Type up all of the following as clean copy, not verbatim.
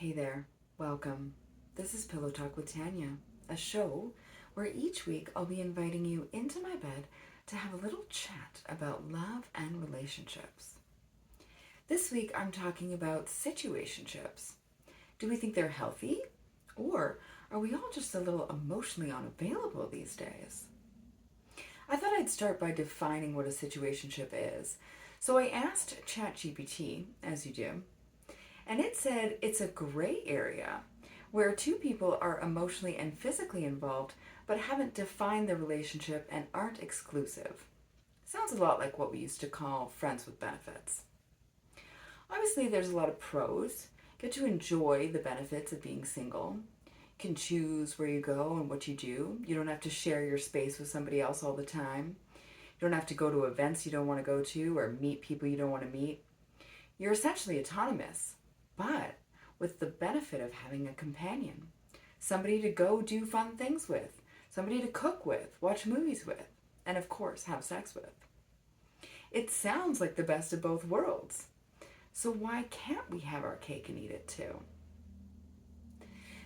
Hey there, welcome. This is Pillow Talk with Tanya, a show where each week I'll be inviting you into my bed to have a little chat about love and relationships. This week I'm talking about situationships. Do we think they're healthy? Or are we all just a little emotionally unavailable these days? I thought I'd start by defining what a situationship is. So I asked ChatGPT, as you do, and it said it's a gray area where two people are emotionally and physically involved but haven't defined the relationship and aren't exclusive. Sounds a lot like what we used to call friends with benefits. Obviously, there's a lot of pros. Get to enjoy the benefits of being single. You can choose where you go and what you do. You don't have to share your space with somebody else all the time. You don't have to go to events you don't want to go to or meet people you don't want to meet. You're essentially autonomous, but with the benefit of having a companion, somebody to go do fun things with, somebody to cook with, watch movies with, and of course, have sex with. It sounds like the best of both worlds. So why can't we have our cake and eat it too?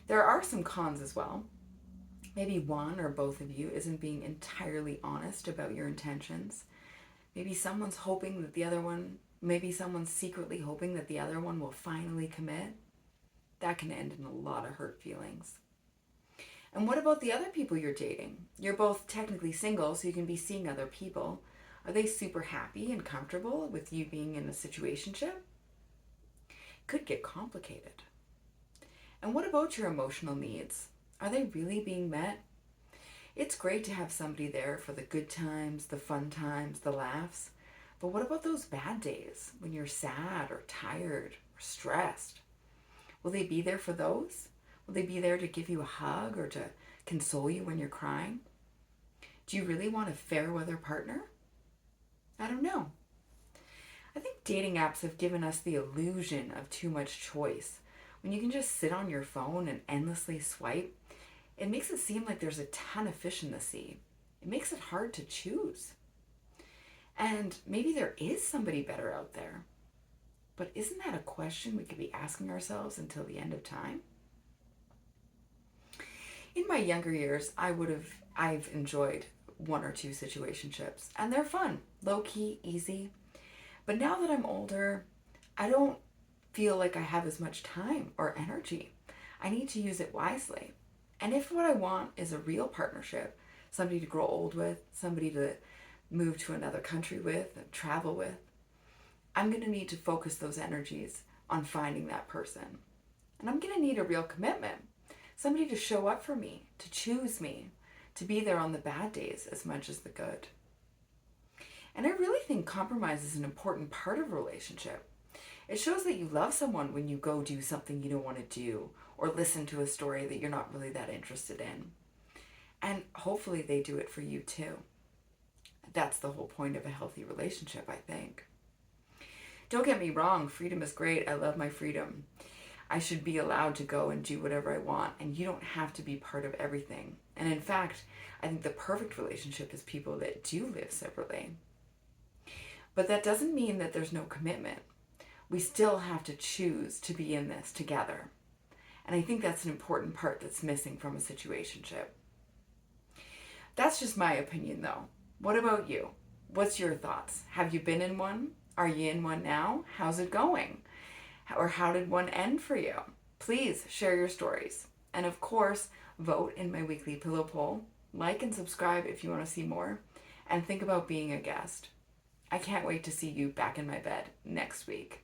There are some cons as well. Maybe one or both of you isn't being entirely honest about your intentions. Maybe someone's secretly hoping that the other one will finally commit. That can end in a lot of hurt feelings. And what about the other people you're dating? You're both technically single, so you can be seeing other people. Are they super happy and comfortable with you being in a situationship? Could get complicated. And what about your emotional needs? Are they really being met? It's great to have somebody there for the good times, the fun times, the laughs. But what about those bad days when you're sad or tired or stressed? Will they be there for those? Will they be there to give you a hug or to console you when you're crying? Do you really want a fair weather partner? I don't know. I think dating apps have given us the illusion of too much choice. When you can just sit on your phone and endlessly swipe, it makes it seem like there's a ton of fish in the sea. It makes it hard to choose. And maybe there is somebody better out there. But isn't that a question we could be asking ourselves until the end of time? In my younger years, I've enjoyed one or two situationships, and they're fun, low key, easy. But now that I'm older, I don't feel like I have as much time or energy. I need to use it wisely. And if what I want is a real partnership, somebody to grow old with, somebody to move to another country with, and travel with, I'm going to need to focus those energies on finding that person. And I'm going to need a real commitment, somebody to show up for me, to choose me, to be there on the bad days as much as the good. And I really think compromise is an important part of a relationship. It shows that you love someone when you go do something you don't want to do or listen to a story that you're not really that interested in. And hopefully they do it for you too. That's the whole point of a healthy relationship, I think. Don't get me wrong, freedom is great. I love my freedom. I should be allowed to go and do whatever I want, and you don't have to be part of everything. And in fact, I think the perfect relationship is people that do live separately. But that doesn't mean that there's no commitment. We still have to choose to be in this together. And I think that's an important part that's missing from a situationship. That's just my opinion though. What about you? What's your thoughts? Have you been in one? Are you in one now? How's it going? Or how did one end for you? Please share your stories. And of course, vote in my weekly pillow poll. Like and subscribe if you want to see more. And think about being a guest. I can't wait to see you back in my bed next week.